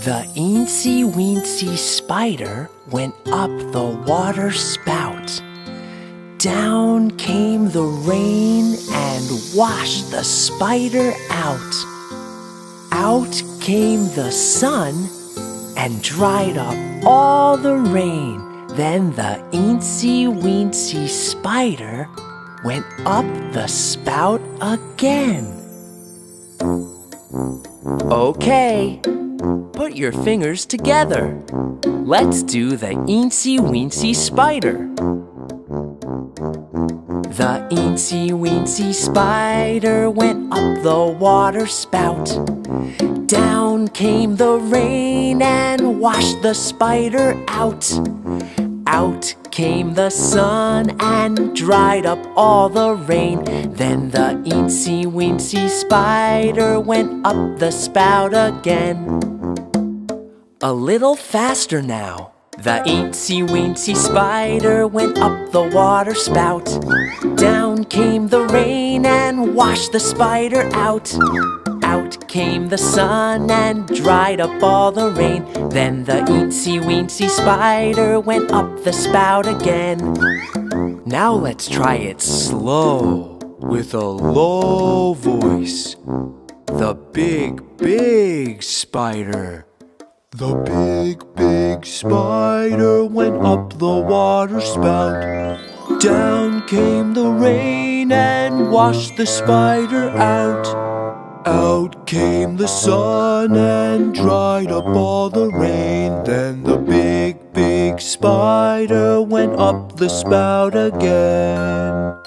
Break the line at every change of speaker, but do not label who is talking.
The eensy-weensy spider went up the water spout. Down came the rain and washed the spider out. Out came the sun and dried up all the rain. Then the eensy-weensy spider went up the spout again. Okay, put your fingers together. Let's do the eensy-weensy spider. The eensy-weensy spider went up the water spout. Down came the rain and washed the spider out. Out came the sun and dried up all the rain. Then the eensy-weensy spider went up the spout again. A little faster now. The eensy-weensy spider went up the water spout. Down came the rain and washed the spider out. Out came the sun and dried up all the rain. Then the eensy-weensy spider went up the spout again. Now let's try it slow, with a low voice. The big spider. The big spider went up the water spout. Down came the rain and washed the spider out. Out came the sun and dried up all the rain. Then the big spider went up the spout again.